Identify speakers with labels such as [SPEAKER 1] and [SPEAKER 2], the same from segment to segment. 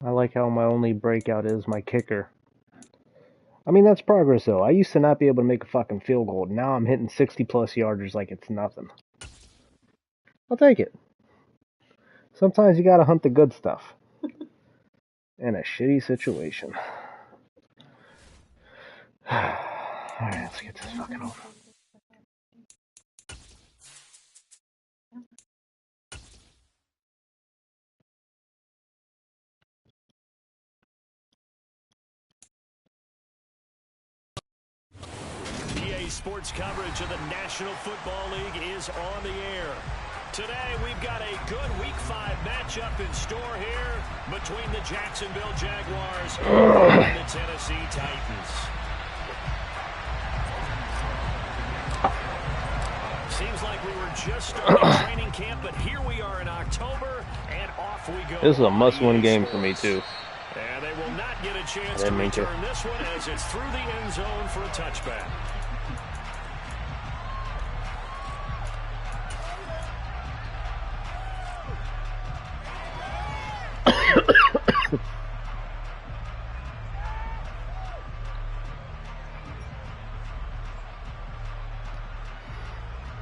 [SPEAKER 1] I like how my only breakout is my kicker. I mean, that's progress, though. I used to not be able to make a fucking field goal. Now I'm hitting 60-plus yarders like it's nothing. I'll take it. Sometimes you gotta hunt the good stuff. In a shitty situation. Alright, let's get this fucking over.
[SPEAKER 2] EA Sports coverage of the National Football League is on the air. Today, we've got a good Week 5 matchup in store here between the Jacksonville Jaguars and the Tennessee Titans. Seems like we were just starting training camp, but here we are in October, and off we go.
[SPEAKER 1] This is a must-win game for me, too.
[SPEAKER 2] And they will not get a chance to return this one as it's through the end zone for a touchback.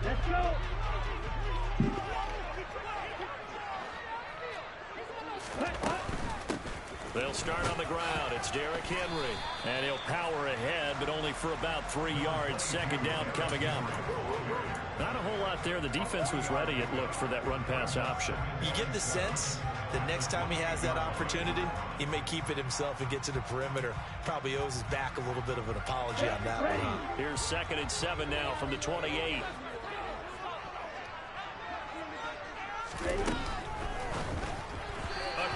[SPEAKER 3] Let's go.
[SPEAKER 2] They'll start on the ground. It's Derrick Henry. And he'll power ahead, but only for about 3 yards. Second down coming up. Not a whole lot there. The defense was ready, it looked, for that run-pass option.
[SPEAKER 4] You get the sense that next time he has that opportunity, he may keep it himself and get to the perimeter. Probably owes his back a little bit of an apology on that one.
[SPEAKER 2] Here's 2nd and 7 now from the 28. A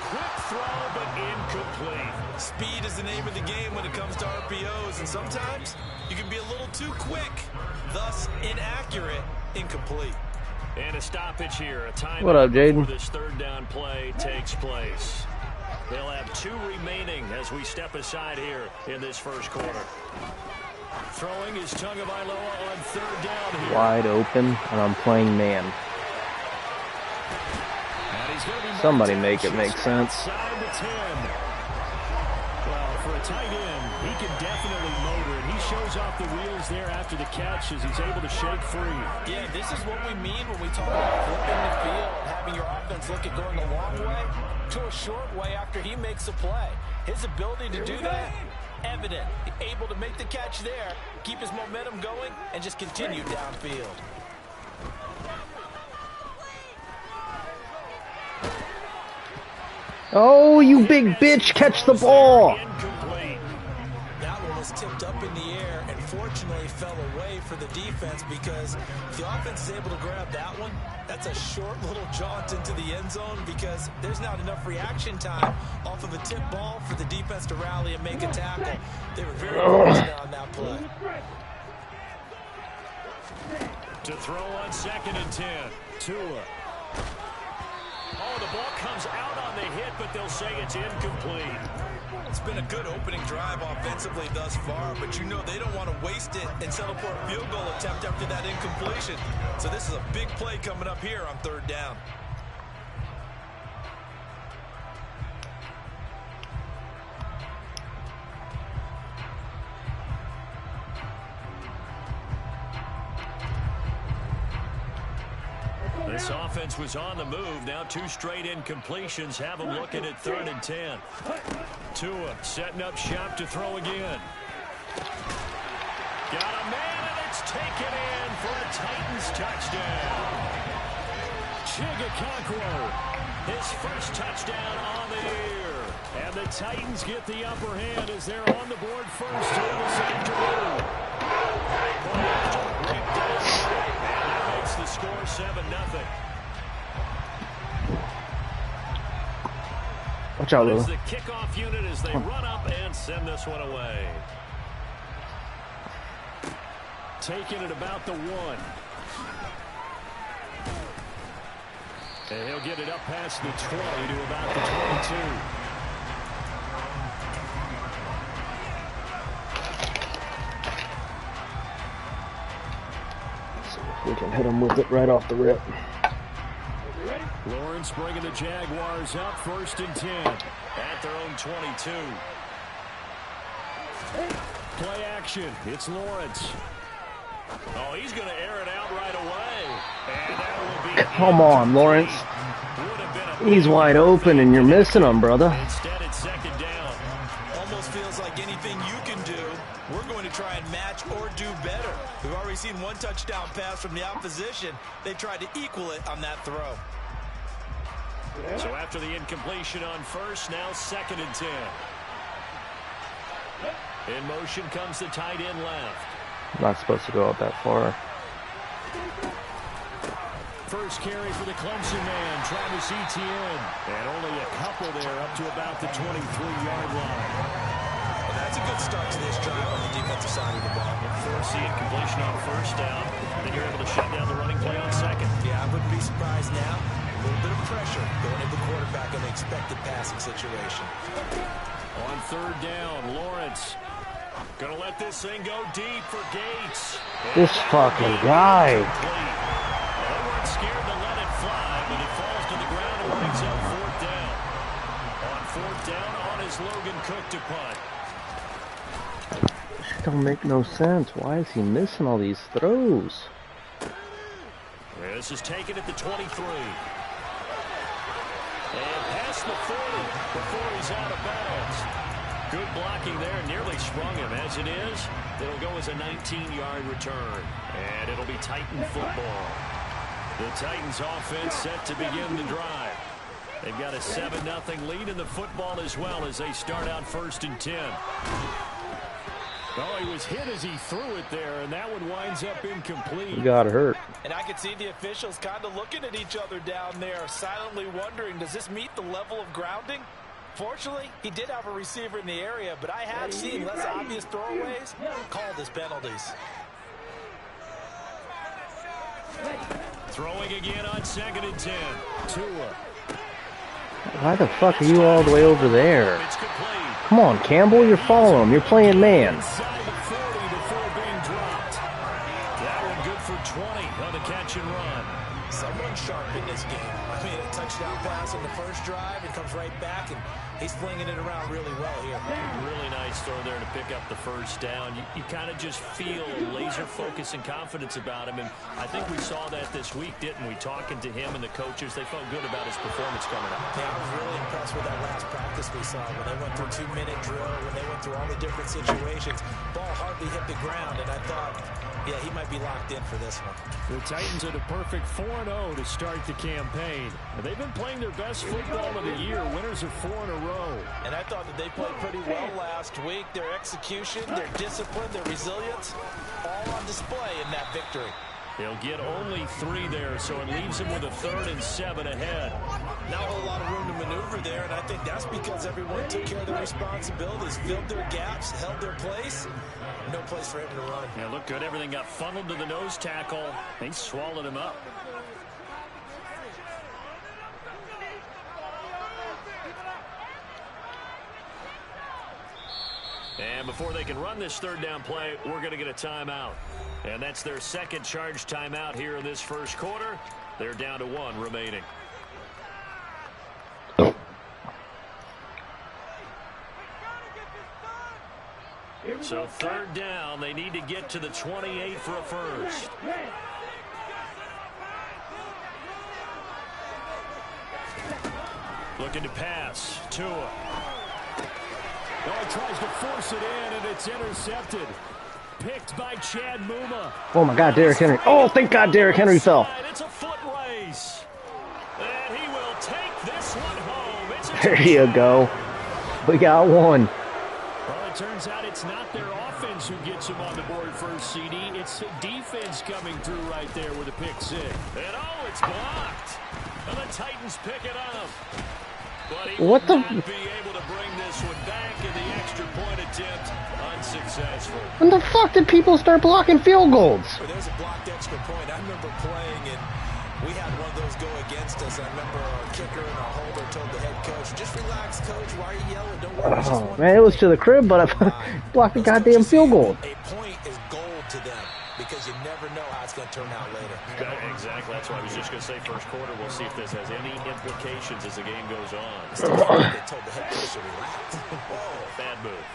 [SPEAKER 2] quick throw, but incomplete.
[SPEAKER 4] Speed is the name of the game when it comes to RPOs, and sometimes you can be a little too quick, thus inaccurate, incomplete.
[SPEAKER 2] And a stoppage here. A time
[SPEAKER 1] what up, Jaden?
[SPEAKER 2] This third down play takes place. They'll have 2 remaining as we step aside here in this first quarter. Throwing is Tagovailoa on 3rd down here.
[SPEAKER 1] Wide open, and I'm playing man. Somebody make it make sense.
[SPEAKER 2] Well, for a tight end, he can definitely motor it. He shows off the wheels there after the catch as he's able to shake free.
[SPEAKER 4] Yeah, this is what we mean when we talk about flipping the field, having your offense look at going a long way to a short way after he makes a play. His ability to do that, evident. Able to make the catch there, keep his momentum going, and just continue downfield.
[SPEAKER 1] Oh, you big bitch, catch the ball!
[SPEAKER 4] That one was tipped up in the air and fortunately fell away for the defense because if the offense is able to grab that one, that's a short little jaunt into the end zone because there's not enough reaction time off of a tip ball for the defense to rally and make a tackle. They were very fortunate on that play.
[SPEAKER 2] To throw on 2nd and 10. Tua. Oh, the ball comes out on the hit, but they'll say it's incomplete.
[SPEAKER 4] It's been a good opening drive offensively thus far, but you know they don't want to waste it and settle for a field goal attempt after that incompletion. So this is a big play coming up here on 3rd down.
[SPEAKER 2] This offense was on the move. Now 2 straight incompletions have them looking at 3rd and 10. Tua setting up shop to throw again. Got a man, and it's taken in for a Titans touchdown. Chigga, his first touchdown on the year. And the Titans get the upper hand as they're on the board first here this afternoon. The score 7-0.
[SPEAKER 1] Watch out, Lou.
[SPEAKER 2] The kickoff unit as they run up and send this one away. Taking it about the 1. And he'll get it up past the 20 to about the 22.
[SPEAKER 1] We can hit him with it right off the rip.
[SPEAKER 2] Lawrence bringing the Jaguars up 1st and 10 at their own 22. Play action. It's Lawrence. Oh, he's going to air it out right away. And that will be
[SPEAKER 1] Come on, Lawrence. He's wide open and you're missing him, brother.
[SPEAKER 2] Instead, it's 2nd down.
[SPEAKER 4] Almost feels like anything you can do, we're going to try and match or do better. We've already seen one touchdown pass from the opposition. They tried to equal it on that throw.
[SPEAKER 2] So after the incompletion on 1st, now 2nd and 10. In motion comes the tight end left.
[SPEAKER 1] Not supposed to go out that far.
[SPEAKER 2] First carry for the Clemson man, Travis Etienne. And only a couple there up to about the 23-yard line.
[SPEAKER 4] Well, that's a good start to this drive on the defensive side of the ball.
[SPEAKER 2] Force the incompletion on 1st down. Then you're able to shut down the running play on 2nd.
[SPEAKER 4] Yeah, I wouldn't be surprised now. A little bit of pressure going into the quarterback in the expected passing situation.
[SPEAKER 2] On 3rd down, Lawrence. Gonna let this thing go deep for Gates.
[SPEAKER 1] This fucking guy.
[SPEAKER 2] They weren't scared to let it fly, but it falls to the ground and brings up 4th down. On 4th down, on is Logan Cook to punt.
[SPEAKER 1] This don't make no sense. Why is he missing all these throws?
[SPEAKER 2] This is taken at the 23. And past the 40 before he's out of bounds. Good blocking there, nearly sprung him. As it is, it'll go as a 19-yard return. And it'll be Titan football. The Titans offense set to begin the drive. They've got a 7-0 lead in the football as well as they start out 1st and 10. Oh, he was hit as he threw it there, and that one winds up incomplete.
[SPEAKER 1] He got hurt.
[SPEAKER 4] And I could see the officials kind of looking at each other down there, silently wondering, does this meet the level of grounding? Fortunately, he did have a receiver in the area, but I have seen less obvious throwaways called as penalties.
[SPEAKER 2] Throwing again on 2nd and 10. Tua.
[SPEAKER 1] Why the fuck are you all the way over there?
[SPEAKER 2] It's complete.
[SPEAKER 1] Come on, Campbell, you're following him. You're playing man.
[SPEAKER 2] Inside the 40 before being dropped. That one good for 20 on the catch and run.
[SPEAKER 4] Someone sharp in this game. I mean, a touchdown pass on the first drive and comes right back, and he's flinging it around really well here.
[SPEAKER 2] Really nice throw there to pick up the 1st down. You kind of just feel laser focus and confidence about him, and I think we saw that this week, didn't we? Talking to him and the coaches, they felt good about his performance coming up.
[SPEAKER 4] Yeah, I was really impressed with that last practice we saw when they went through 2-minute drill, when they went through all the different situations. Ball hardly hit the ground, and I thought, yeah, he might be locked in for this one.
[SPEAKER 2] The Titans are the perfect 4-0 to start the campaign. They've been playing their best football of the year, winners of 4 in a row.
[SPEAKER 4] And I thought that they played pretty well last week. Their execution, their discipline, their resilience, all on display in that victory.
[SPEAKER 2] They'll get only 3 there, so it leaves them with a 3rd and 7 ahead.
[SPEAKER 4] Not a whole lot of room to maneuver there, and I think that's because everyone took care of their responsibilities, filled their gaps, held their place. No place for him to run.
[SPEAKER 2] Yeah, looked good. Everything got funneled to the nose tackle. They swallowed him up. And before they can run this 3rd down play, we're going to get a timeout. And that's their 2nd charge timeout here in this 1st quarter. They're down to 1 remaining. So 3rd down, they need to get to the 28 for a 1st. Looking to pass. Tua. Oh, he tries to force it in, and it's intercepted. Picked by Chad Muma.
[SPEAKER 1] Oh my God, Derrick Henry. Oh, thank God Derrick Henry fell.
[SPEAKER 2] It's a foot race. And he will take this one home. It's a
[SPEAKER 1] There you go. We got 1.
[SPEAKER 2] Well, it turns out it's not their offense who gets him on the board first, CD. It's the defense coming through right there with a pick 6. And oh, it's blocked. And the Titans pick it up. But he
[SPEAKER 1] What
[SPEAKER 2] will
[SPEAKER 1] the?
[SPEAKER 2] not be able to bring this one back, in the extra point attempt unsuccessful.
[SPEAKER 1] When the fuck did people start blocking field goals?
[SPEAKER 4] Well, there's a blocked extra point. I remember playing, and we had one of those go against us. I remember our kicker and our holder told the head coach, just relax, coach. Why are you yelling? Don't worry.
[SPEAKER 1] Oh, man, it was to the crib, but I blocked the goddamn field goal.
[SPEAKER 4] A point is gold to them. because you never know how it's going to turn out later.
[SPEAKER 2] Exactly. That's why I was just going to say first quarter. We'll see if this has any implications as the game goes on.
[SPEAKER 4] They told the head coach to relax.
[SPEAKER 2] Whoa, bad move.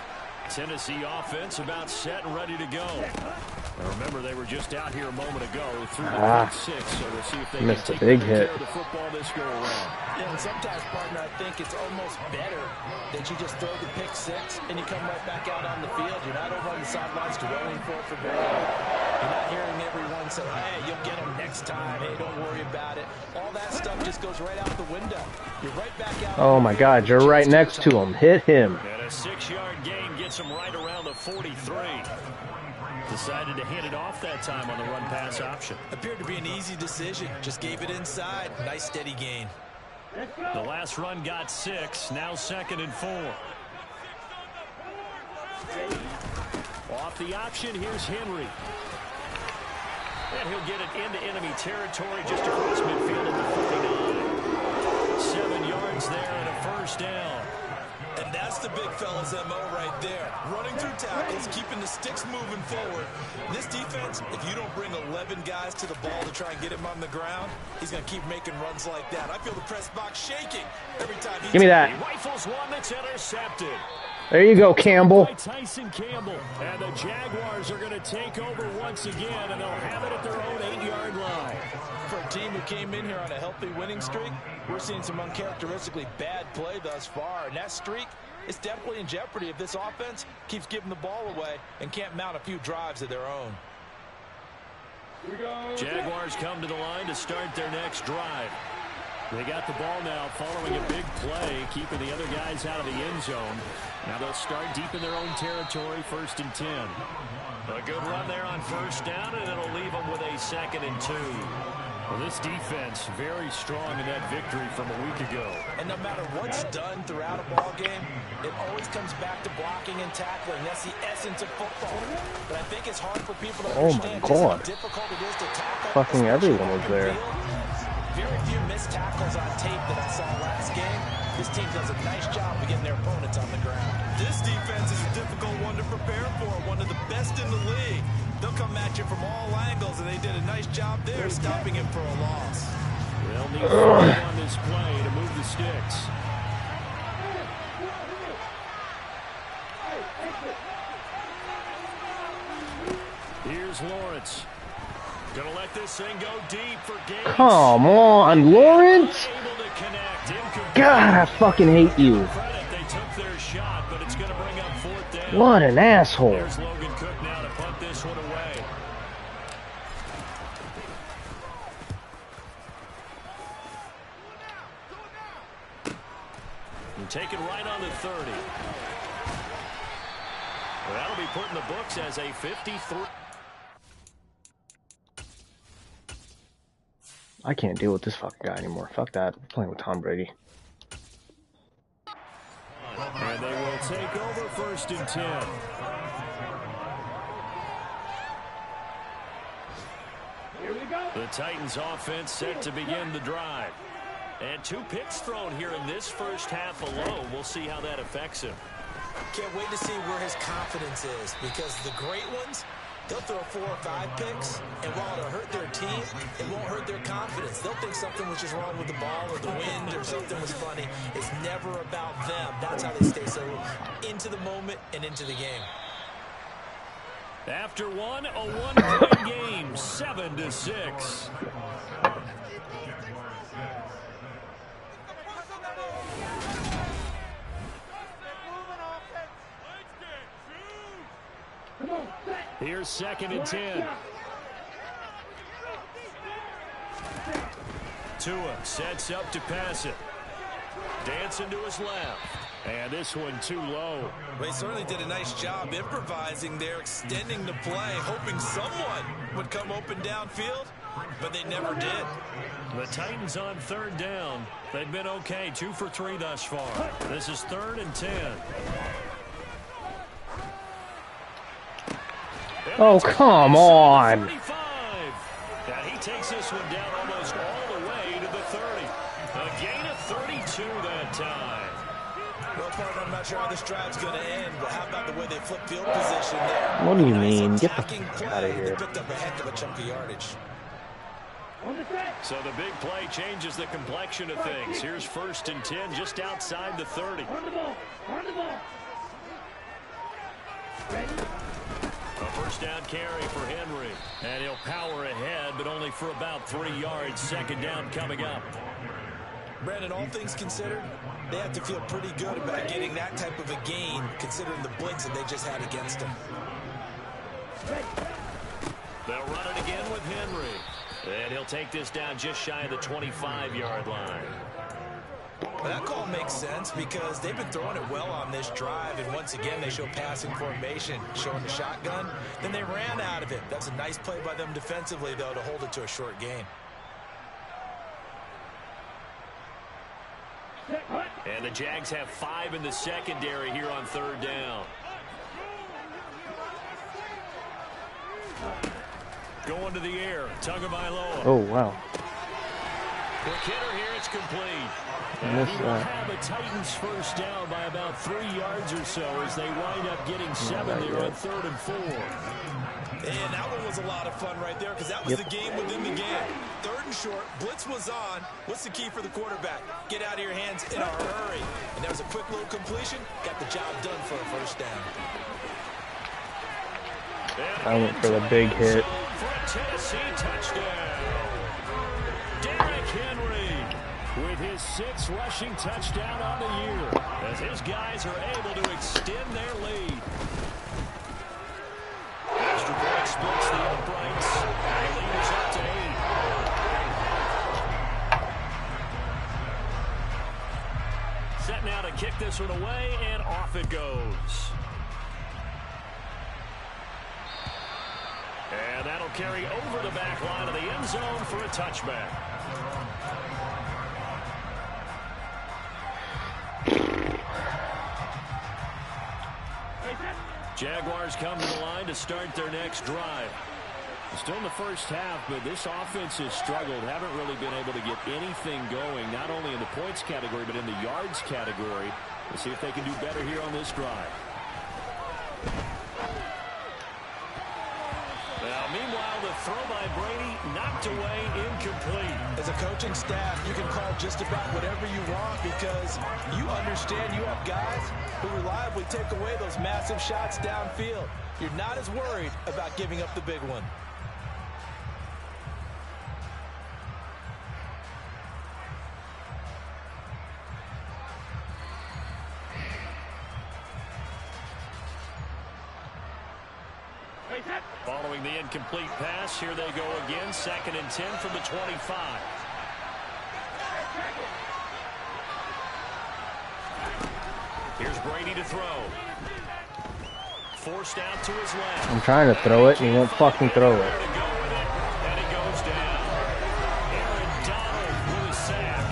[SPEAKER 2] Tennessee offense about set and ready to go. Now remember, they were just out here a moment ago through the pick six, so we'll see if they
[SPEAKER 1] missed
[SPEAKER 2] can
[SPEAKER 1] a
[SPEAKER 2] take
[SPEAKER 1] big
[SPEAKER 2] care
[SPEAKER 1] hit.
[SPEAKER 2] of the football this go around.
[SPEAKER 4] Yeah, and sometimes, partner, I think it's almost better that you just throw the pick six and you come right back out on the field. You're not over on the sidelines dwelling for it for very long. You're not hearing everyone say, hey, you'll get them next time. Hey, don't worry about it. All that stuff just goes right out the window. You're right back out.
[SPEAKER 1] Oh my God, you're right next to him. Hit him.
[SPEAKER 2] And a 6-yard gain gets him right around the 43. Decided to hand it off that time on the run-pass option.
[SPEAKER 4] Appeared to be an easy decision. Just gave it inside. Nice steady gain.
[SPEAKER 2] The last run got 6. Now 2nd and 4. Off the option, here's Henry. And he'll get it into enemy territory just across midfield at the 49. 7 yards there and a first down.
[SPEAKER 4] And that's the big fella's MO right there. Running through tackles, keeping the sticks moving forward. This defense, if you don't bring 11 guys to the ball to try and get him on the ground, he's going to keep making runs like that. I feel the press box shaking every time he...
[SPEAKER 1] Give me that.
[SPEAKER 2] He rifles one that's intercepted.
[SPEAKER 1] There you go, Campbell.
[SPEAKER 2] By Tyson Campbell. And the Jaguars are going to take over once again, and they'll have it at their own 8-yard line.
[SPEAKER 4] For a team who came in here on a healthy winning streak, we're seeing some uncharacteristically bad play thus far. And that streak is definitely in jeopardy if this offense keeps giving the ball away and can't mount a few drives of their own.
[SPEAKER 2] Jaguars come to the line to start their next drive. They got the ball now following a big play, keeping the other guys out of the end zone. Now they'll start deep in their own territory, 1st and 10. A good run there on first down, and it'll leave them with a 2nd and 2. Well, this defense very strong in that victory from a week ago.
[SPEAKER 4] And no matter what's done throughout a ball game, it always comes back to blocking and tackling. That's the essence of football. But I think it's hard for people to understand just how difficult it is to tackle.
[SPEAKER 1] Fucking everyone was there.
[SPEAKER 4] Very few missed tackles on tape that I saw last game. This team does a nice job of getting their opponents on the ground. This defense is a difficult one to prepare for, one of the best in the league. They'll come at you from all angles, and they did a nice job there stopping him for a loss.
[SPEAKER 2] They'll need to on this play to move the sticks. Here's Lawrence. Gonna let this thing go deep for Gates.
[SPEAKER 1] Come on, Lawrence! God, I fucking hate you.
[SPEAKER 2] They took their shot, but it's gonna bring up 4th down.
[SPEAKER 1] What an asshole.
[SPEAKER 2] There's Logan Cook now to punt this one away. And take it right on the 30. Well, that'll be put in the books as a 53.
[SPEAKER 1] I can't deal with this fucking guy anymore. Fuck that. I'm playing with Tom Brady.
[SPEAKER 2] And they will take over 1st and 10. The Titans offense set to begin the drive. And 2 picks thrown here in this first half alone. We'll see how that affects him.
[SPEAKER 4] Can't wait to see where his confidence is, because the great ones, they'll throw 4 or 5 picks, and while it'll hurt their team, it won't hurt their confidence. They'll think something was just wrong with the ball or the wind or something was funny. It's never about them. That's how they stay so into the moment and into the game.
[SPEAKER 2] After one, a 1-point game, 7-6. Here's 2nd and 10. Tua sets up to pass it. Dancing to his left. And this one too low.
[SPEAKER 4] Well, he certainly did a nice job improvising there, extending the play, hoping someone would come open downfield, but they never did.
[SPEAKER 2] The Titans on 3rd down. They've been okay, 2 for 3 thus far. This is 3rd and 10.
[SPEAKER 1] Oh, come on.
[SPEAKER 2] 35. And he takes this one down almost all the way to the 30. A gain of 32 that time.
[SPEAKER 4] Well, partner, I'm not sure how this drive's going to end, but how about the way they flip field position there?
[SPEAKER 1] What do you
[SPEAKER 4] Nice
[SPEAKER 1] mean? Get the
[SPEAKER 4] attacking
[SPEAKER 1] fuck out of
[SPEAKER 4] play.
[SPEAKER 1] here.
[SPEAKER 4] They picked up a heck of a chunk of yardage.
[SPEAKER 2] So the big play changes the complexion of things. Here's 1st and 10 just outside the 30. A first down carry for Henry. And he'll power ahead, but only for about 3 yards. 2nd down coming up.
[SPEAKER 4] Brandon, all things considered, they have to feel pretty good about getting that type of a gain, considering the blitz that they just had against them.
[SPEAKER 2] They'll run it again with Henry. And he'll take this down just shy of the 25-yard line.
[SPEAKER 4] Well, that call makes sense because they've been throwing it well on this drive, and once again they show passing formation, showing the shotgun. Then they ran out of it. That's a nice play by them defensively, though, to hold it to a short gain.
[SPEAKER 2] And the Jags have 5 in the secondary here on 3rd down. Going to the air, Tagovailoa.
[SPEAKER 1] Oh, wow.
[SPEAKER 2] The kidder here, it's complete. And he will have a Titans first down by about 3 yards or so as they wind up getting 7 there on 3rd and 4.
[SPEAKER 4] And that one was a lot of fun right there because that was the game within the game. 3rd and short, blitz was on. What's the key for the quarterback? Get out of your hands in a hurry. And there was a quick little completion. Got the job done for a first down.
[SPEAKER 1] I went for the big hit.
[SPEAKER 2] For a Tennessee touchdown. Derrick Henry with his 6th rushing touchdown on the year as his guys are able to extend their lead. Extra point splits the uprights. And the lead is up to 8. Set now to kick this one away, and off it goes. And that'll carry over the back line of the end zone for a touchback. Jaguars come to the line to start their next drive. Still in the first half, but this offense has struggled. Haven't really been able to get anything going, not only in the points category, but in the yards category. Let's see if they can do better here on this drive. Now, meanwhile, the throw by Brady knocked away, incomplete.
[SPEAKER 4] As a coaching staff, you can call just about whatever you want because you understand you have guys who reliably take away those massive shots downfield. You're not as worried about giving up the big one.
[SPEAKER 2] Following the incomplete pass, here they go again. 2nd and 10 from the 25. Here's Brady to throw. Forced out to his left.
[SPEAKER 1] I'm trying to throw it, and he won't fucking throw it.
[SPEAKER 2] And it goes down. Aaron Donald with a sack.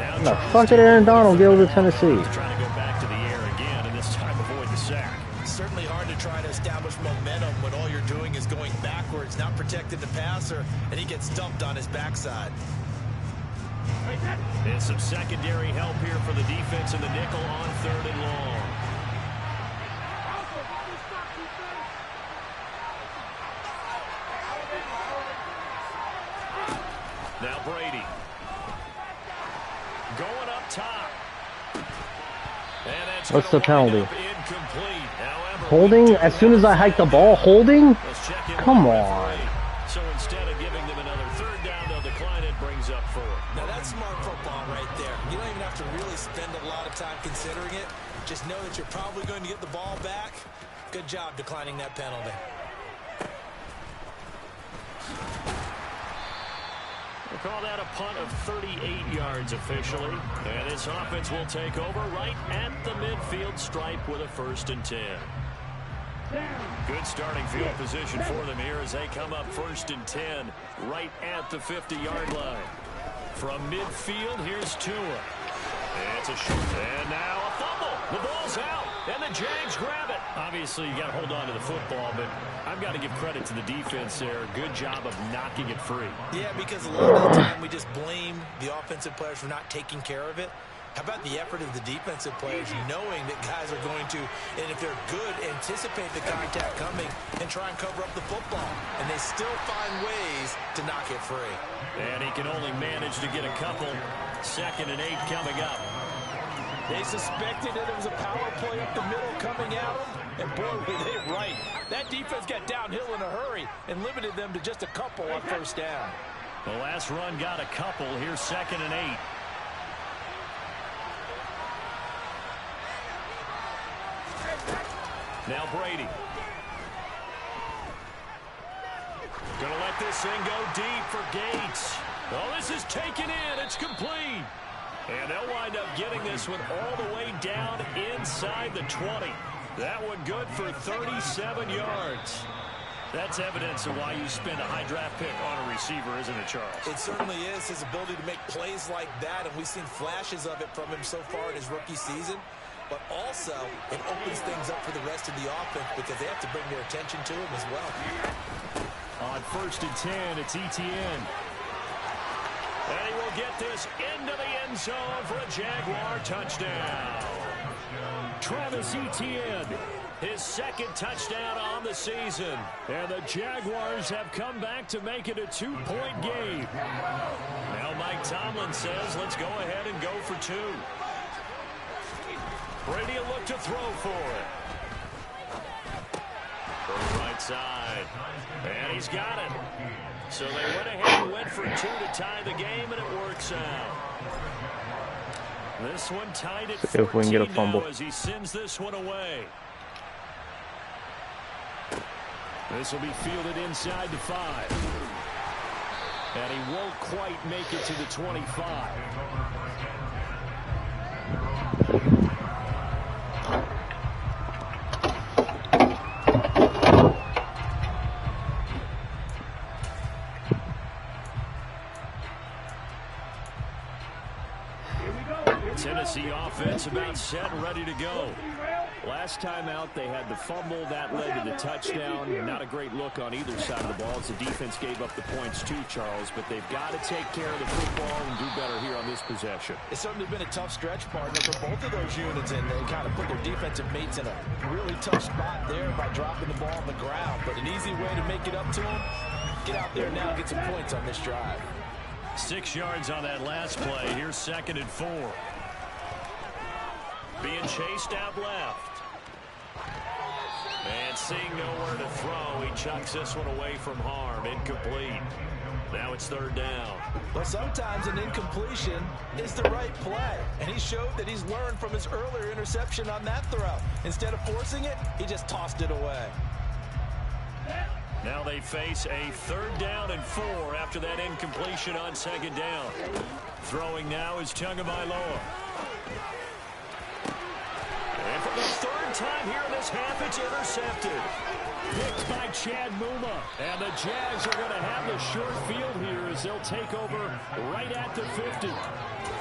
[SPEAKER 1] How the fuck did Aaron Donald get over to Tennessee?
[SPEAKER 2] He's trying to go back to the air again, and this time avoid the sack.
[SPEAKER 4] Certainly hard to try to establish momentum when all you're doing is going backwards, not protecting the passer, and he gets dumped on his backside.
[SPEAKER 2] And some secondary help here for the defense in the nickel on 3rd and long. Now Brady. Going up top. And that's
[SPEAKER 1] what's the penalty?
[SPEAKER 2] Incomplete. However,
[SPEAKER 1] Holding? As soon as I hike the ball, holding? Come on.
[SPEAKER 2] So instead of giving them another 3rd down, they'll decline it, brings up 4.
[SPEAKER 4] Now that's smart football right there. You don't even have to really spend a lot of time considering it. Just know that you're probably going to get the ball back. Good job declining that penalty.
[SPEAKER 2] We'll call that a punt of 38 yards officially. And this offense will take over right at the midfield stripe with a 1st and 10. Good starting field position for them here as they come up 1st and 10 right at the 50-yard line. From midfield, here's Tua. It's a short. And now a fumble. The ball's out. And the Jags grab it. Obviously, you got to hold on to the football, but I've got to give credit to the defense there. Good job of knocking it free.
[SPEAKER 4] Yeah, because a lot of the time we just blame the offensive players for not taking care of it. How about the effort of the defensive players knowing that guys are going to, and if they're good, anticipate the contact coming and try and cover up the football. And they still find ways to knock it free.
[SPEAKER 2] And he can only manage to get a couple. 2nd and 8 coming up.
[SPEAKER 4] They suspected that it was a power play up the middle coming at them. And boy, were they right. That defense got downhill in a hurry and limited them to just a couple on 1st down.
[SPEAKER 2] The last run got a couple. Here's 2nd and 8. Now Brady. Gonna let this thing go deep for Gates. Oh, this is taken in. It's complete. And they'll wind up getting this one all the way down inside the 20. That one good for 37 yards. That's evidence of why you spend a high draft pick on a receiver, isn't it, Charles?
[SPEAKER 4] It certainly is, his ability to make plays like that, and we've seen flashes of it from him so far in his rookie season. But also, it opens things up for the rest of the offense because they have to bring their attention to him as well.
[SPEAKER 2] On 1st and 10, it's Etienne. And he will get this into the end zone for a Jaguar touchdown. Travis Etienne, his 2nd touchdown on the season. And the Jaguars have come back to make it a 2-point game. Now Mike Tomlin says, let's go ahead and go for 2. Brady will look to throw for it. For the right side. And he's got it. So they went ahead and went for 2 to tie the game, and it works out. This one tied at 14
[SPEAKER 1] if we can get a fumble.
[SPEAKER 2] now as he sends this one away. This will be fielded inside the 5. And he won't quite make it to the 25. Tennessee offense about set and ready to go. Last time out, they had the fumble. That led to the touchdown. Not a great look on either side of the ball as the defense gave up the points too, Charles. But they've got to take care of the football and do better here on this possession.
[SPEAKER 4] It's certainly been a tough stretch, partner, for both of those units, and they kind of put their defensive mates in a really tough spot there by dropping the ball on the ground. But an easy way to make it up to them, get out there now and get some points on this drive.
[SPEAKER 2] 6 yards on that last play. Here's 2nd and 4. Being chased out left. And seeing nowhere to throw, he chucks this one away from harm. Incomplete. Now it's 3rd down.
[SPEAKER 4] Well, sometimes an incompletion is the right play. And he showed that he's learned from his earlier interception on that throw. Instead of forcing it, he just tossed it away.
[SPEAKER 2] Now they face a 3rd down and 4 after that incompletion on 2nd down. Throwing now is Tagovailoa. And for the 3rd time here in this half, it's intercepted. Picked by Chad Muma. And the Jags are going to have the short field here as they'll take over right at the 50.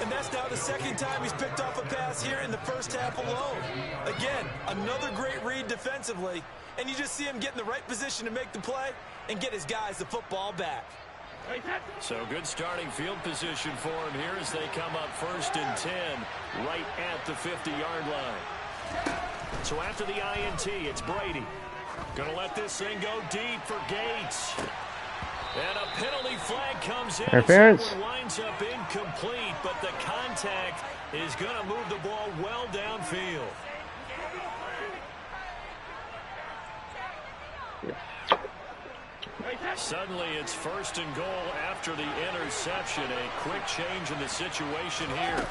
[SPEAKER 4] And that's now the 2nd time he's picked off a pass here in the first half alone. Again, another great read defensively. And you just see him get in the right position to make the play and get his guys the football back.
[SPEAKER 2] So good starting field position for him here as they come up 1st and 10 right at the 50-yard line. So after the INT, it's Brady. Going to let this thing go deep for Gates. And a penalty flag comes in.
[SPEAKER 1] Interference.
[SPEAKER 2] It winds up incomplete, but the contact is going to move the ball well downfield. Suddenly it's 1st and goal after the interception. A quick change in the situation here.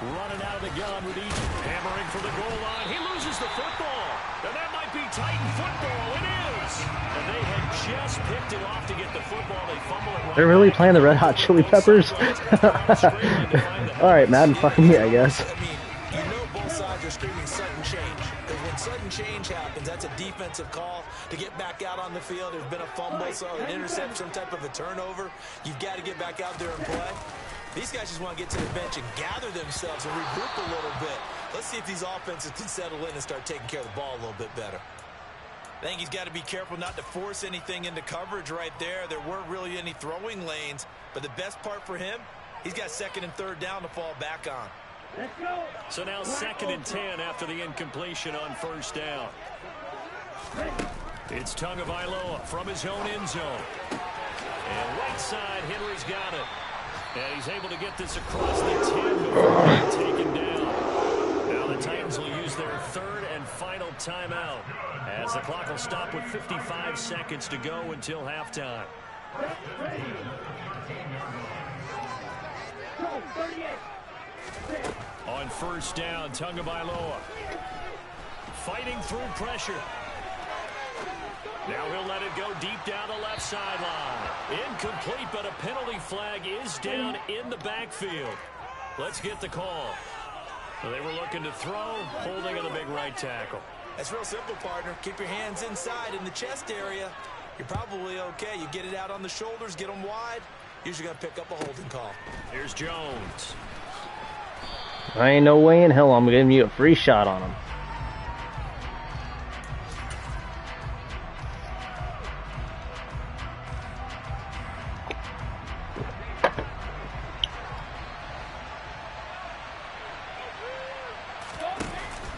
[SPEAKER 2] Running out of the gun with each hammering for the goal line. He loses the football. And that might be Titan football. It is. And they had just picked it off to get the football. They fumble it right.
[SPEAKER 1] They're really playing the Red Hot Chili Peppers? Alright, Madden fucking me, I guess.
[SPEAKER 4] I mean, you know both sides are screaming sudden change. Because when sudden change happens, that's a defensive call to get back out on the field. There's been a fumble, so an interception, some type of a turnover. You've got to get back out there and play. These guys just want to get to the bench and gather themselves and regroup a little bit. Let's see if these offenses can settle in and start taking care of the ball a little bit better. I think he's got to be careful not to force anything into coverage right there. There weren't really any throwing lanes, but the best part for him, he's got 2nd and 3rd down to fall back on.
[SPEAKER 2] So now 2nd and 10 after the incompletion on first down. It's Tagovailoa from his own end zone. And right side, Henry's got it. And he's able to get this across the 10 before being taken down. Now the Titans will use their 3rd and final timeout as the clock will stop with 55 seconds to go until halftime. On first down, Tagovailoa fighting through pressure. Now he'll let it go deep down the left sideline. Incomplete, but a penalty flag is down in the backfield. Let's get the call. So they were looking to throw, holding on the big right tackle.
[SPEAKER 4] That's real simple, partner. Keep your hands inside in the chest area. You're probably okay. You get it out on the shoulders, get them wide. Usually going to pick up a holding call.
[SPEAKER 2] Here's Jones.
[SPEAKER 1] I ain't no way in hell I'm giving you a free shot on him.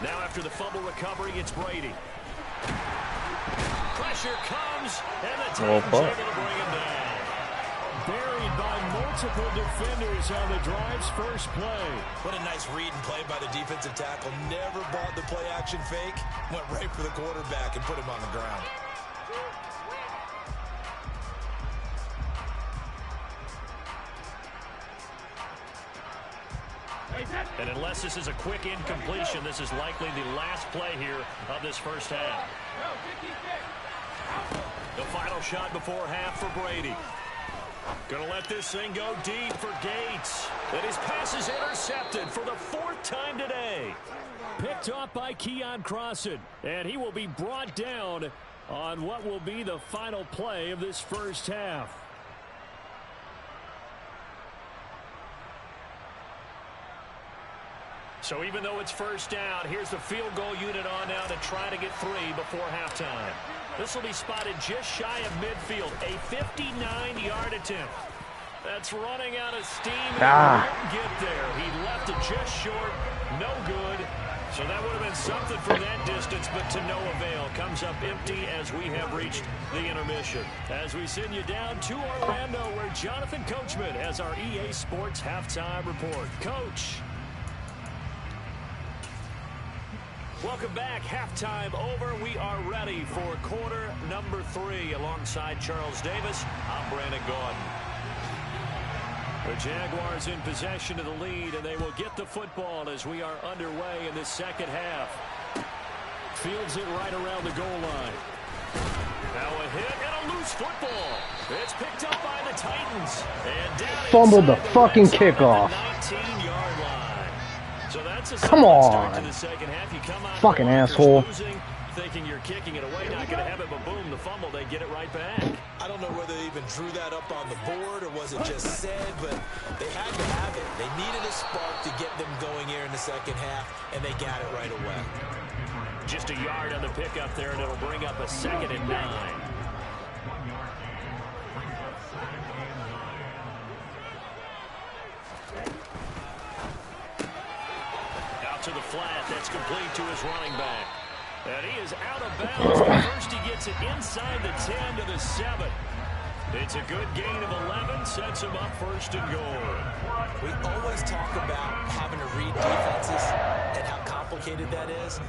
[SPEAKER 2] Now after the fumble recovery, it's Brady. Pressure comes, and the Titans able to bring him down. Buried by multiple defenders on the drive's first play.
[SPEAKER 4] What a nice read and play by the defensive tackle. Never bought the play action fake. Went right for the quarterback and put him on the ground.
[SPEAKER 2] And unless this is a quick incompletion, this is likely the last play here of this first half. The final shot before half for Brady. Gonna let this thing go deep for Gates. And his pass is intercepted for the 4th time today. Picked off by Keon Crossan. And he will be brought down on what will be the final play of this first half. So even though it's first down, here's the field goal unit on now to try to get 3 before halftime. This will be spotted just shy of midfield. A 59-yard attempt. That's running out of steam. And he didn't get there. He left it just short. No good. So that would have been something from that distance, but to no avail. Comes up empty as we have reached the intermission. As we send you down to Orlando, where Jonathan Coachman has our EA Sports halftime report. Coach. Welcome back. Halftime over. We are ready for quarter number 3. Alongside Charles Davis, I'm Brandon Gaudin. The Jaguars in possession of the lead, and they will get the football as we are underway in this second half. Fields it right around the goal line. Now a hit and a loose football. It's picked up by the Titans. And down
[SPEAKER 1] fumbled the fucking kickoff.
[SPEAKER 2] 19-yard line. So that's a
[SPEAKER 1] come on.
[SPEAKER 2] To the second half. You come out
[SPEAKER 1] fucking asshole.
[SPEAKER 2] Losing, thinking you're kicking it away, not going to have it, but boom, the fumble, they get it right back.
[SPEAKER 4] I don't know whether they even drew that up on the board or was it just said, but they had to have it. They needed a spark to get them going here in the second half, and they got it right away.
[SPEAKER 2] Just a yard on the pickup there, and it'll bring up a 2nd and 9. Out to the flat, that's complete to his running back. And he is out of bounds, but first he gets it inside the 10 to the 7. It's a good gain of 11, sets him up 1st and goal.
[SPEAKER 4] We always talk about having to read defenses and how complicated that is.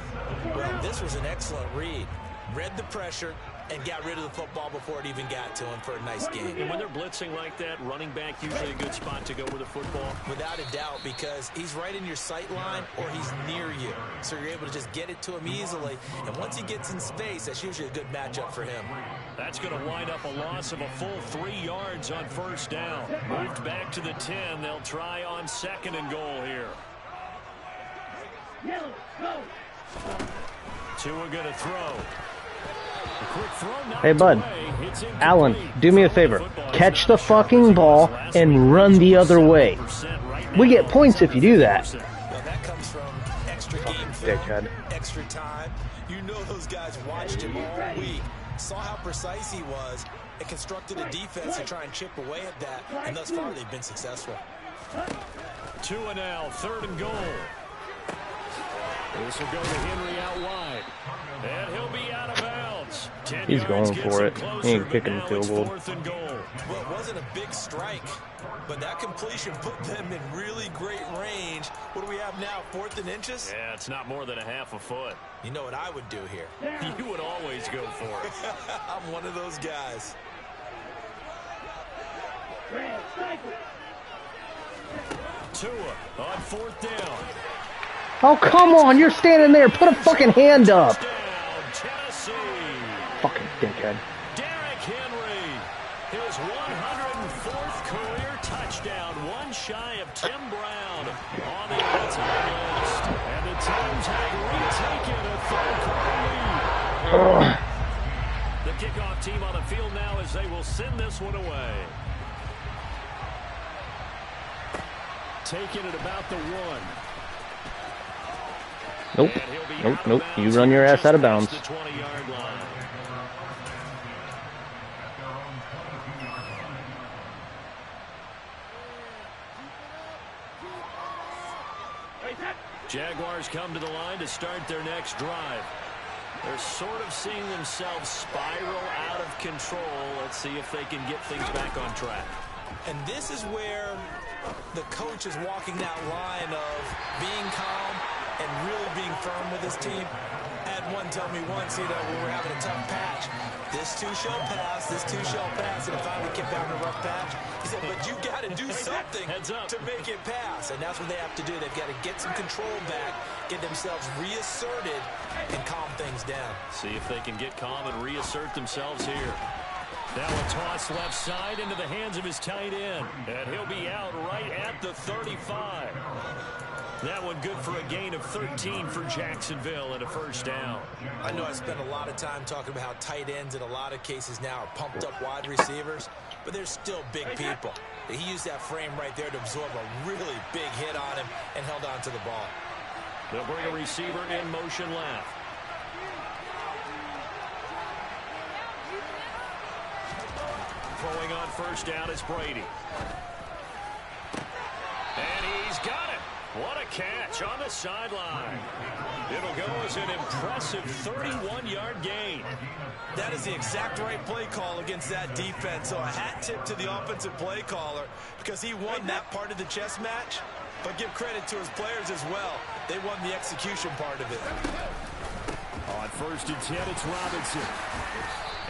[SPEAKER 4] Well, this was an excellent read. Read the pressure and got rid of the football before it even got to him for a nice game.
[SPEAKER 2] And when they're blitzing like that, running back usually a good spot to go with the football.
[SPEAKER 4] Without a doubt, because he's right in your sight line or he's near you. So you're able to just get it to him easily. And once he gets in space, that's usually a good matchup for him.
[SPEAKER 2] That's going to wind up a loss of a full 3 yards on 1st down. Moved back to the 10. They'll try on 2nd and goal here. Tua going to throw.
[SPEAKER 1] Hey, bud. Allen, do me a favor. Catch the fucking ball and run the other way. We get points if you do that.
[SPEAKER 4] Now that comes from extra game film, extra time. You know those guys watched him all week, saw how precise he was, and constructed a defense to try and chip away at that. And thus far, they've been successful.
[SPEAKER 2] Tua now, 3rd and goal. This will go to Henry out wide. And he'll be out of bounds.
[SPEAKER 1] He's going for it. He ain't kicking the field goal.
[SPEAKER 2] 4th and goal.
[SPEAKER 4] Well, it wasn't a big strike, but that completion put them in really great range. What do we have now, 4th and inches?
[SPEAKER 2] Yeah, it's not more than a half a foot.
[SPEAKER 4] You know what I would do here?
[SPEAKER 2] You would always go for it.
[SPEAKER 4] I'm one of those guys.
[SPEAKER 2] Tua on 4th down.
[SPEAKER 1] Oh, come on. You're standing there. Put a fucking hand up.
[SPEAKER 2] Tennessee.
[SPEAKER 1] Fucking dickhead.
[SPEAKER 2] Derrick Henry. His 104th career touchdown. One shy of Tim Brown on the all-time list. And the Titans have retaken a 3rd quarter lead. The kickoff team on the field now as they will send this one away. Taking it about the 1.
[SPEAKER 1] Nope. Nope. You run your ass out of bounds.
[SPEAKER 2] The 20-yard line. Jaguars come to the line to start their next drive. They're sort of seeing themselves spiral out of control. Let's see if they can get things back on track.
[SPEAKER 4] And this is where the coach is walking that line of being calm and really being firm with his team. I had one tell me once, when we were having a tough patch, this too shall pass, this too shall pass, and if I would get down a rough patch, he said, but you got to do something to make it pass, and that's what they have to do. They've got to get some control back, get themselves reasserted, and calm things down.
[SPEAKER 2] See if they can get calm and reassert themselves here. Now a toss left side into the hands of his tight end, and he'll be out right at the 35. That one good for a gain of 13 for Jacksonville and a 1st down.
[SPEAKER 4] I know I spent a lot of time talking about how tight ends in a lot of cases now are pumped up wide receivers, but they're still big people. He used that frame right there to absorb a really big hit on him and held on to the ball.
[SPEAKER 2] They'll bring a receiver in motion left. Throwing on 1st down is Brady. And he's got it. What a catch on the sideline. It'll go as an impressive 31-yard gain.
[SPEAKER 4] That is the exact right play call against that defense. So a hat tip to the offensive play caller because he won that part of the chess match. But give credit to his players as well. They won the execution part of it.
[SPEAKER 2] On 1st and 10, it's Robinson.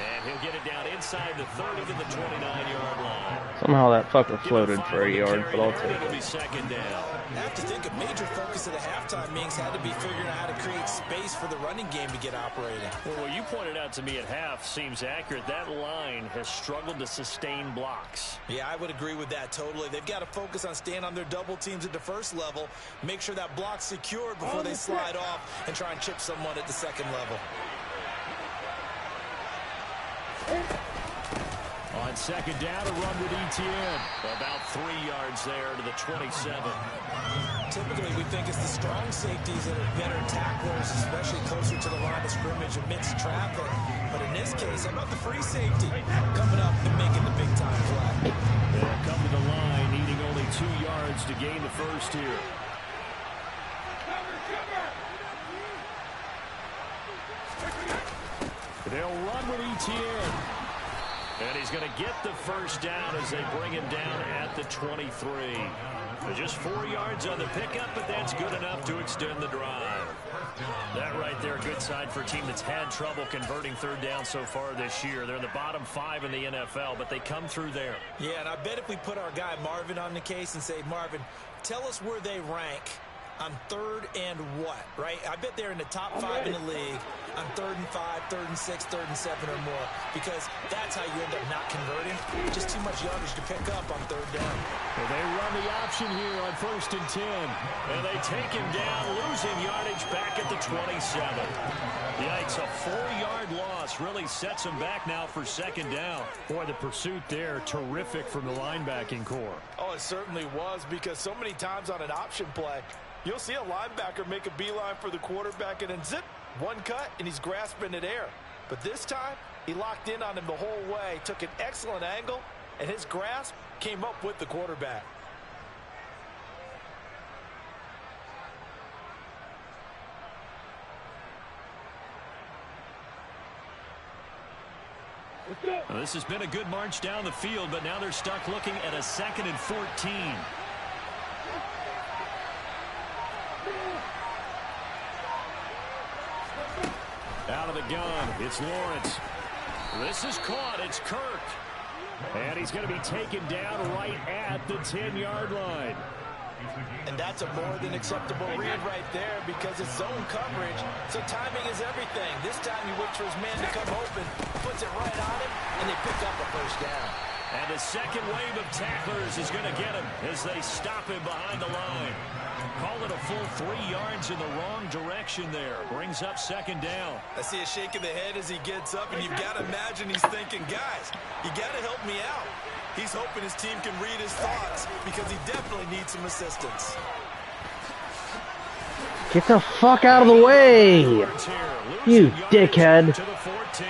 [SPEAKER 2] And he'll get it down inside the 30 to the 29-yard line.
[SPEAKER 1] Somehow that fucker floated for a yard, but I'll take
[SPEAKER 2] It'll be
[SPEAKER 1] it.
[SPEAKER 2] 2nd down.
[SPEAKER 4] I have to think a major focus of the halftime meetings had to be figuring out how to create space for the running game to get operating.
[SPEAKER 2] Well, what you pointed out to me at half seems accurate. That line has struggled to sustain blocks.
[SPEAKER 4] Yeah, I would agree with that totally. They've got to focus on staying on their double teams at the 1st level, make sure that block's secured before they slide off and try and chip someone at the 2nd level.
[SPEAKER 2] On 2nd down, a run with Etienne. About 3 yards there to the 27.
[SPEAKER 4] Typically, we think it's the strong safeties that are better tacklers, especially closer to the line of scrimmage amidst traffic. But in this case, how about the free safety coming up and making the big-time play?
[SPEAKER 2] They'll come to the line, needing only 2 yards to gain the 1st here. They'll run with Etienne. And he's going to get the 1st down as they bring him down at the 23. Just 4 yards on the pickup, but that's good enough to extend the drive. That right there, good sign for a team that's had trouble converting 3rd down so far this year. They're in the bottom 5 in the NFL, but they come through there.
[SPEAKER 4] Yeah, and I bet if we put our guy Marvin on the case and say, Marvin, tell us where they rank on 3rd and what, right? I bet they're in the top 5 in the league on 3rd and 5, 3rd and 6, 3rd and 7 or more, because that's how you end up not converting. Just too much yardage to pick up on 3rd down.
[SPEAKER 2] Well, they run the option here on 1st and 10, and they take him down, losing yardage back at the 27. Yikes, a 4-yard loss really sets him back now for 2nd down. Boy, the pursuit there, terrific from the linebacking core.
[SPEAKER 3] Oh, it certainly was, because so many times on an option play, you'll see a linebacker make a beeline for the quarterback and then zip, one cut, and he's grasping at air. But this time, he locked in on him the whole way, took an excellent angle, and his grasp came up with the quarterback.
[SPEAKER 2] Well, this has been a good march down the field, but now they're stuck looking at a 2nd and 14. Out of the gun, it's Lawrence. This is caught, it's Kirk. And he's going to be taken down right at the 10-yard line.
[SPEAKER 3] And that's a more than acceptable read right there because it's zone coverage, so timing is everything. This time he waits for his man to come open, puts it right on him, and they pick up a first down.
[SPEAKER 2] And the second wave of tacklers is going to get him as they stop him behind the line. Call it a full 3 yards in the wrong direction there. Brings up 2nd down.
[SPEAKER 3] I see a shake of the head as he gets up, and you've got to imagine he's thinking, guys, you got to help me out. He's hoping his team can read his thoughts because he definitely needs some assistance.
[SPEAKER 1] Get the fuck out of the way, you dickhead.
[SPEAKER 2] To the 14.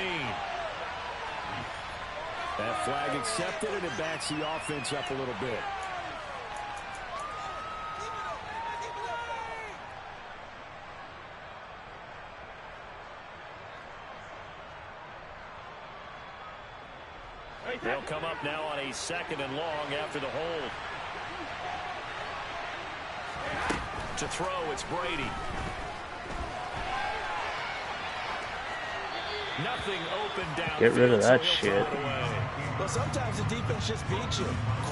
[SPEAKER 2] That flag accepted, and it backs the offense up a little bit. They'll come up now on a 2nd and long after the hold. To throw, it's Brady. Nothing open down.
[SPEAKER 1] Get rid of that shit.
[SPEAKER 3] Well, sometimes the defense just beats you.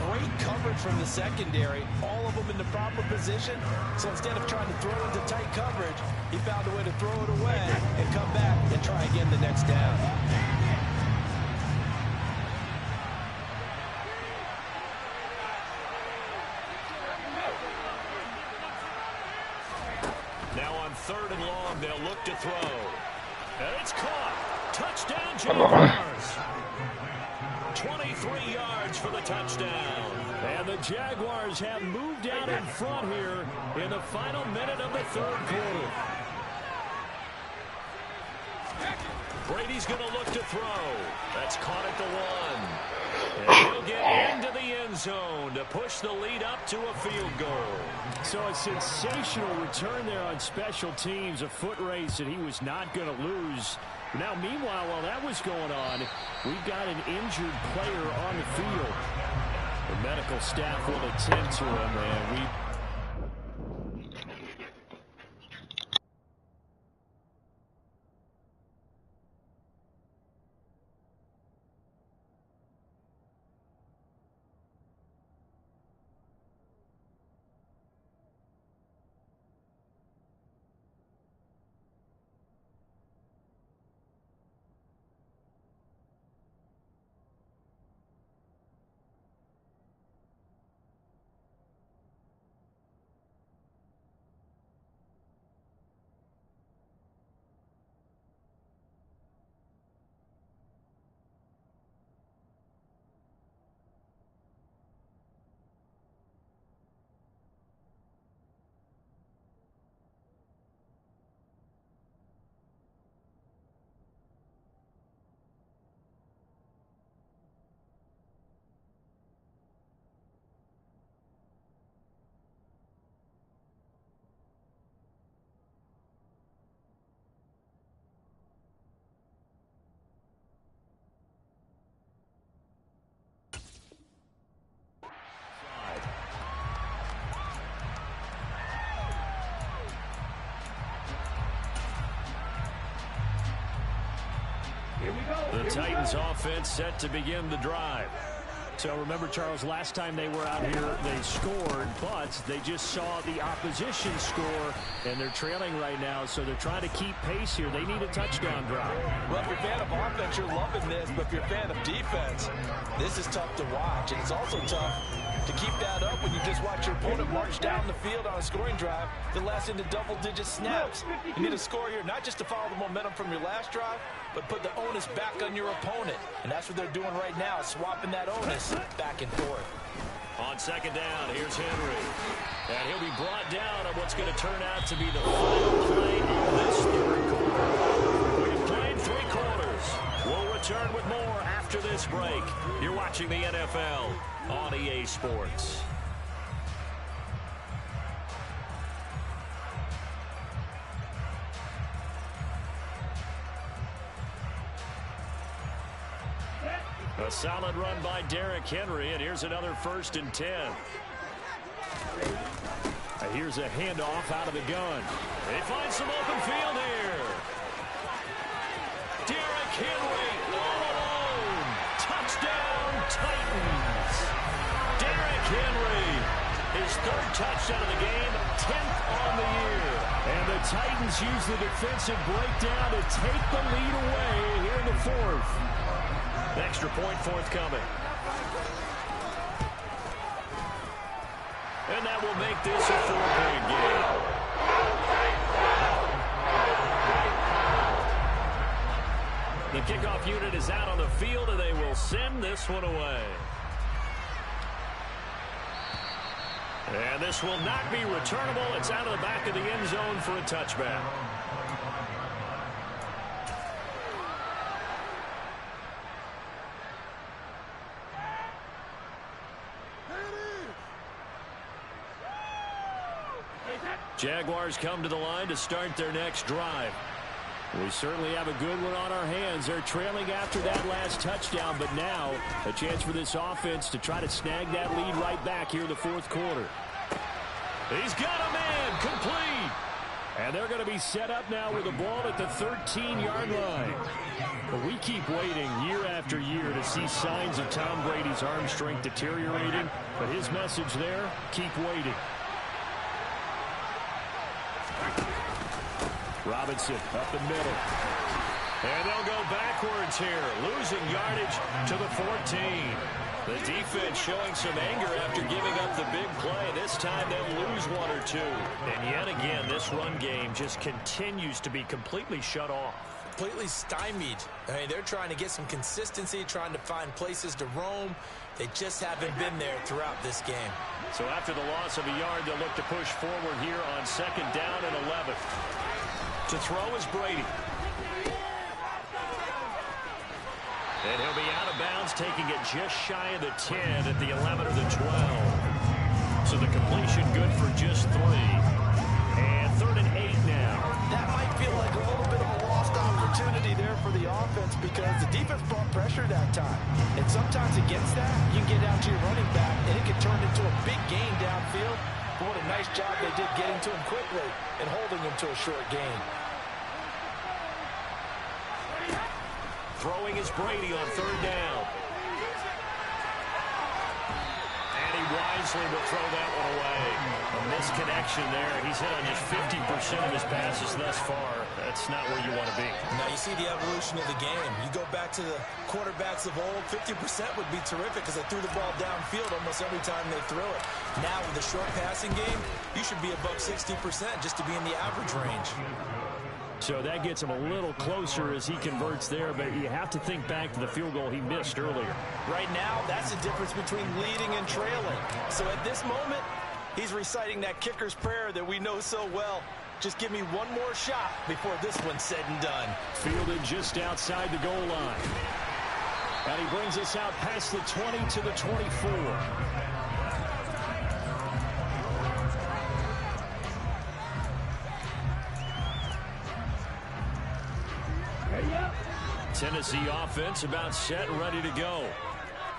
[SPEAKER 3] Great coverage from the secondary. All of them in the proper position. So instead of trying to throw into tight coverage, he found a way to throw it away and come back and try again the next down.
[SPEAKER 2] Now on 3rd and long, they'll look to throw. And it's caught. Touchdown, Jaguars. 23 yards for the touchdown. And the Jaguars have moved out in front here in the final minute of the 3rd quarter. Brady's going to look to throw. That's caught at the 1. And he'll get into the end zone to push the lead up to a field goal. So a sensational return there on special teams, a foot race that he was not going to lose. Now, meanwhile, while that was going on, we've got an injured player on the field. The medical staff will attend to him, and we... The Titans offense set to begin the drive. So remember, Charles, last time they were out here, they scored, but they just saw the opposition score, and they're trailing right now, so they're trying to keep pace here. They need a touchdown drive.
[SPEAKER 3] Well, if you're a fan of offense, you're loving this, but if you're a fan of defense, this is tough to watch, and it's also tough to keep that up when you just watch your opponent march down the field on a scoring drive that lasts into double-digit snaps. You need a score here, not just to follow the momentum from your last drive, but put the onus back on your opponent. And that's what they're doing right now, swapping that onus back and forth.
[SPEAKER 2] On 2nd down, here's Henry. And he'll be brought down on what's going to turn out to be the final play of this 3rd quarter. We've played 3 quarters. We'll return with more after this break. You're watching the NFL on EA Sports. A solid run by Derrick Henry, and here's another 1st and 10. Here's a handoff out of the gun. They find some open field here. Derrick Henry all alone. Touchdown, Titans. Derrick Henry, his 3rd touchdown of the game, 10th on the year. And the Titans use the defensive breakdown to take the lead away here in the 4th. Extra point forthcoming. And that will make this a 4-point game. The kickoff unit is out on the field, and they will send this one away. And this will not be returnable. It's out of the back of the end zone for a touchback. Jaguars come to the line to start their next drive. We certainly have a good one on our hands. They're trailing after that last touchdown, but now a chance for this offense to try to snag that lead right back here in the 4th quarter. He's got a man, complete. And they're going to be set up now with the ball at the 13-yard line. But we keep waiting year after year to see signs of Tom Brady's arm strength deteriorating. But his message there, keep waiting. Robinson up the middle. And they'll go backwards here, losing yardage to the 14. The defense showing some anger after giving up the big play. This time they'll lose 1 or 2. And yet again, this run game just continues to be completely shut off.
[SPEAKER 4] Completely stymied. I mean, they're trying to get some consistency, trying to find places to roam. They just haven't been there throughout this game.
[SPEAKER 2] So after the loss of a yard, they'll look to push forward here on 2nd down and 11. To throw is Brady. And he'll be out of bounds, taking it just shy of the 10 at the 11 or the 12. So the completion good for just 3. And 3rd and 8 now.
[SPEAKER 3] That might feel like a little bit of a lost opportunity there for the offense because the defense brought pressure that time. And sometimes against that, you can get out to your running back, and it can turn into a big gain downfield. But what a nice job they did getting to him quickly and holding him to a short gain.
[SPEAKER 2] Throwing is Brady on 3rd down. And he wisely will throw that one away. A misconnection there. He's hit on just 50% of his passes thus far. That's not where you want to be.
[SPEAKER 4] Now you see the evolution of the game. You go back to the quarterbacks of old, 50% would be terrific because they threw the ball downfield almost every time they threw it. Now with the short passing game, you should be above 60% just to be in the average range.
[SPEAKER 2] So that gets him a little closer as he converts there, but you have to think back to the field goal he missed earlier.
[SPEAKER 3] Right now, that's the difference between leading and trailing. So at this moment, he's reciting that kicker's prayer that we know so well. Just give me one more shot before this one's said and done.
[SPEAKER 2] Fielded just outside the goal line. And he brings us out past the 20 to the 24. Tennessee offense about set and ready to go.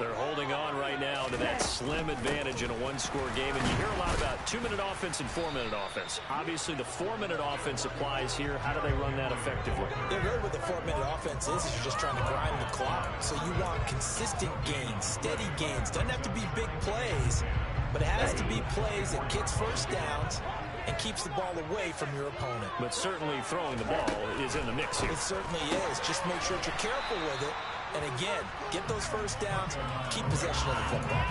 [SPEAKER 2] They're holding on right now to that slim advantage in a one-score game. And you hear a lot about 2-minute offense and 4-minute offense. Obviously, the 4-minute offense applies here. How do they run that effectively?
[SPEAKER 4] Yeah, really what the 4-minute offense is you're just trying to grind the clock. So you want consistent gains, steady gains. Doesn't have to be big plays, but it has to be plays that gets first downs and keeps the ball away from your opponent.
[SPEAKER 2] But certainly throwing the ball is in the mix here.
[SPEAKER 4] It certainly is. Just make sure that you're careful with it. And again, get those first downs, keep possession of the football.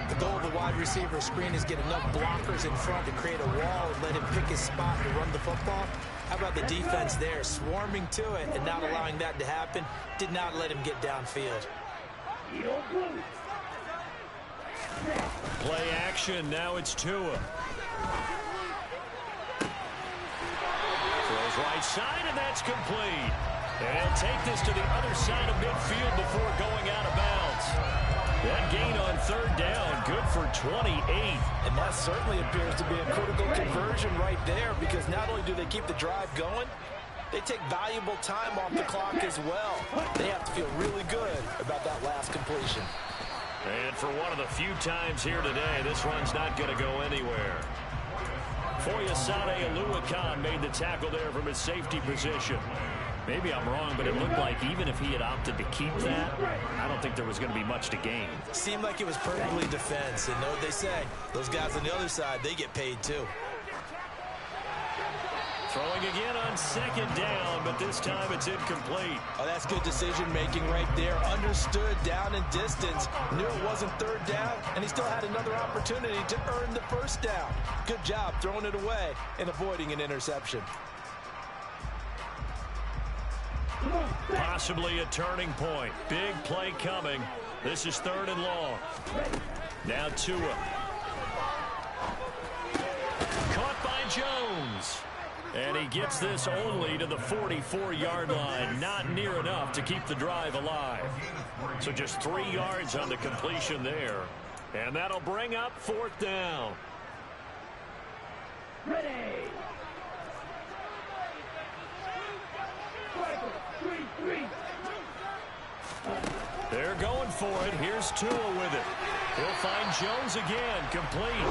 [SPEAKER 4] The goal of the wide receiver screen is get enough blockers in front to create a wall and let him pick his spot to run the football. How about the defense there, swarming to it and not allowing that to happen? Did not let him get downfield.
[SPEAKER 2] Play action, now it's Tua. Throws right side, and that's complete. And he'll take this to the other side of midfield before going out of bounds. That gain on 3rd down, good for 28.
[SPEAKER 3] And that certainly appears to be a critical conversion right there because not only do they keep the drive going, they take valuable time off the clock as well. They have to feel really good about that last completion.
[SPEAKER 2] And for one of the few times here today, this run's not going to go anywhere. Foyesade Oluwakan made the tackle there from his safety position. Maybe I'm wrong, but it looked like even if he had opted to keep that, I don't think there was going to be much to gain.
[SPEAKER 4] Seemed like it was perfectly defense, and know what they say. Those guys on the other side, they get paid too.
[SPEAKER 2] Throwing again on second down, but this time it's incomplete.
[SPEAKER 4] Oh, that's good decision-making right there. Understood down and distance. Knew it wasn't third down, and he still had another opportunity to earn the first down. Good job throwing it away and avoiding an interception.
[SPEAKER 2] Possibly a turning point. Big play coming. This is 3rd and long. Now Tua. Caught by Jones. And he gets this only to the 44-yard line. Not near enough to keep the drive alive. So just 3 yards on the completion there. And that'll bring up 4th down.
[SPEAKER 5] Ready.
[SPEAKER 2] They're going for it. Here's Tua with it. He'll find Jones again, complete.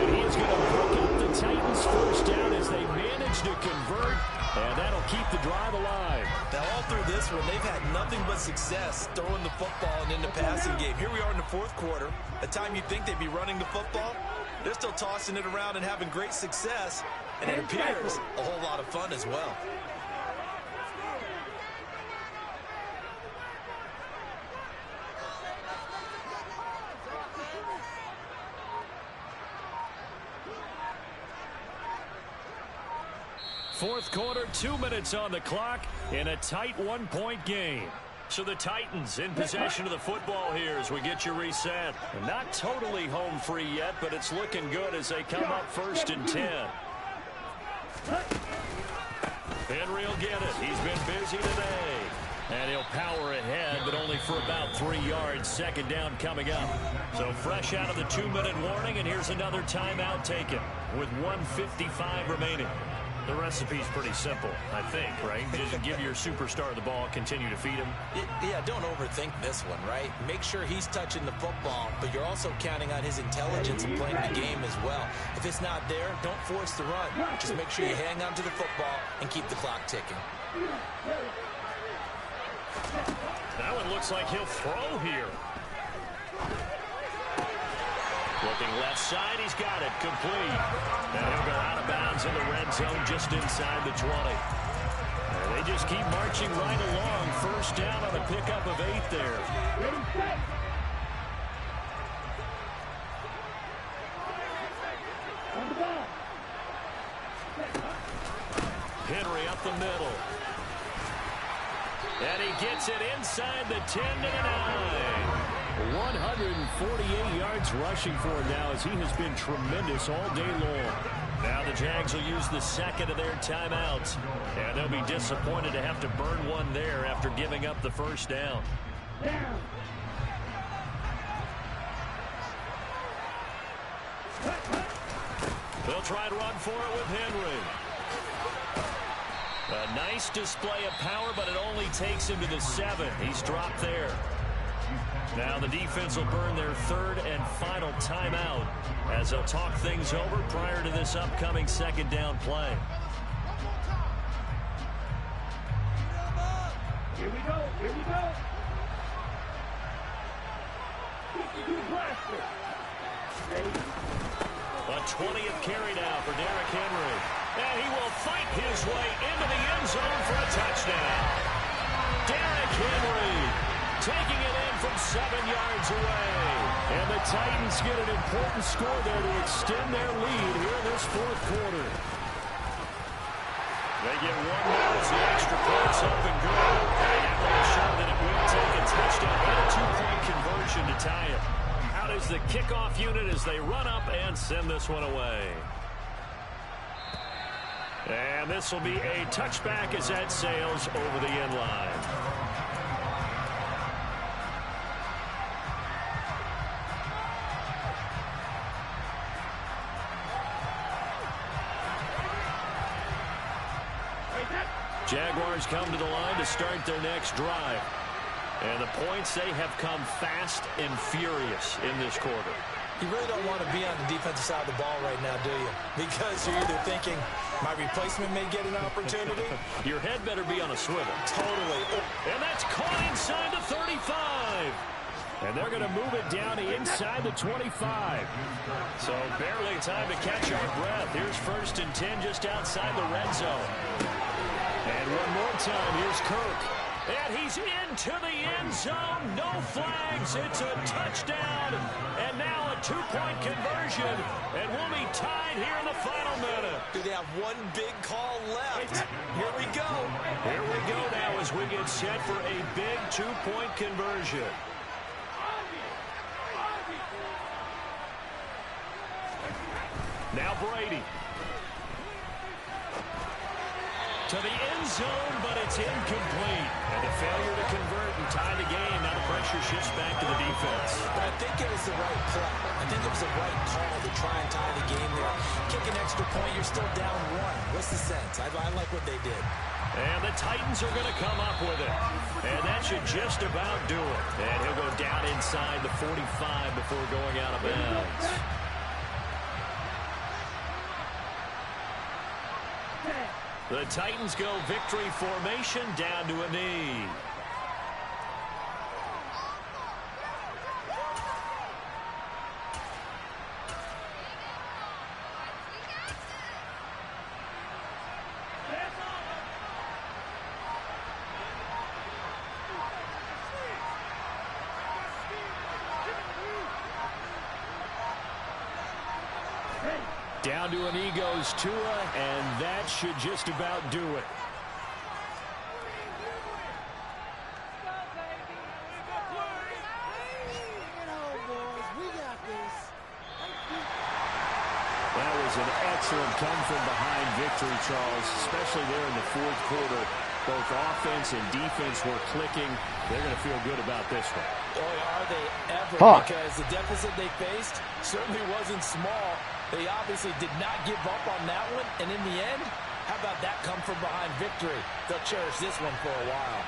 [SPEAKER 2] And he is going to pick up the Titans' first down as they manage to convert, and that'll keep the drive alive.
[SPEAKER 4] Now, all through this one, they've had nothing but success throwing the football and in the passing game. Here we are in the 4th quarter. A time you'd think they'd be running the football, they're still tossing it around and having great success, and it appears a whole lot of fun as well.
[SPEAKER 2] Fourth quarter, 2 minutes on the clock in a tight 1-point game. So the Titans in possession of the football here as we get you reset. And not totally home free yet, but it's looking good as they come up 1st and 10. Henry will get it. He's been busy today. And he'll power ahead, but only for about 3 yards. 2nd down coming up. So fresh out of the 2-minute warning, and here's another timeout taken with 1:55 remaining. The recipe's pretty simple, I think, right? Just give your superstar the ball, continue to feed him.
[SPEAKER 4] Yeah, don't overthink this one, right? Make sure he's touching the football, but you're also counting on his intelligence and playing the game as well. If it's not there, don't force the run. Just make sure you hang on to the football and keep the clock ticking.
[SPEAKER 2] That one looks like he'll throw here. Looking left side, he's got it, complete. And he'll go out of bounds in the red zone just inside the 20. And they just keep marching right along. First down on a pickup of 8 there. Henry up the middle. And he gets it inside the 10 to the 9. 148 yards rushing for him now as he has been tremendous all day long. Now the Jags will use the second of their timeouts. And they'll be disappointed to have to burn one there after giving up the first down. They'll try to run for it with Henry. A nice display of power, but it only takes him to the 7. He's dropped there. Now the defense will burn their 3rd and final timeout as they'll talk things over prior to this upcoming 2nd down play.
[SPEAKER 5] Here we go. Here we go.
[SPEAKER 2] A 20th carry now for Derrick Henry. And he will fight his way into the end zone for a touchdown. Derrick Henry taking it in from 7 yards away. And the Titans get an important score there to extend their lead here in this 4th quarter. They get 1 more as the extra point's up and good. And they'll show that it will take a touchdown and a 2-point conversion to tie it. Out is the kickoff unit as they run up and send this one away. And this will be a touchback as that sails over the end line. Jaguars come to the line to start their next drive. And the points, they have come fast and furious in this quarter.
[SPEAKER 4] You really don't want to be on the defensive side of the ball right now, do you? Because you're either thinking, my replacement may get an opportunity.
[SPEAKER 2] Your head better be on a swivel.
[SPEAKER 4] Totally.
[SPEAKER 2] And that's caught inside the 35. And they're going to move it down inside the 25. So barely time to catch our breath. Here's 1st and 10 just outside the red zone. And one more time, here's Kirk. And he's into the end zone. No flags. It's a touchdown. And now a 2-point conversion. And we'll be tied here in the final minute.
[SPEAKER 4] Do they have one big call left? Here we go.
[SPEAKER 2] Here we go now as we get set for a big 2-point conversion. Now Brady. To the end zone, but it's incomplete. And the failure to convert and tie the game. Now the pressure shifts back to the defense.
[SPEAKER 4] But I think it was the right play. I think it was the right call to try and tie the game there. Kick an extra point, you're still down 1. What's the sense? I like what they did.
[SPEAKER 2] And the Titans are going to come up with it. And that should just about do it. And he'll go down inside the 45 before going out of bounds. The Titans go victory formation down to a knee. Down to a knee goes Tua, and that should just about do it. That was an excellent come-from-behind victory, Charles, especially there in the 4th quarter. Both offense and defense were clicking. They're going to feel good about this one.
[SPEAKER 4] Boy, are they ever, because the deficit they faced certainly wasn't small. They obviously did not give up on that one, and in the end, how about that come-from-behind victory? They'll cherish this one for a while.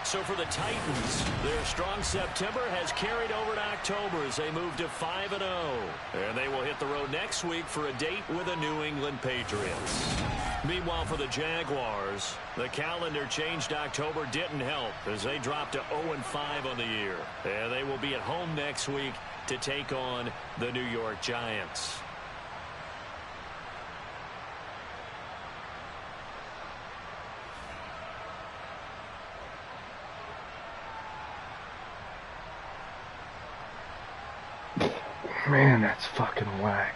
[SPEAKER 2] So for the Titans, their strong September has carried over to October as they move to 5-0. And they will hit the road next week for a date with the New England Patriots. Meanwhile, for the Jaguars, the calendar changed. October didn't help as they dropped to 0-5 on the year. And they will be at home next week to take on the New York Giants.
[SPEAKER 1] Man, that's fucking whack.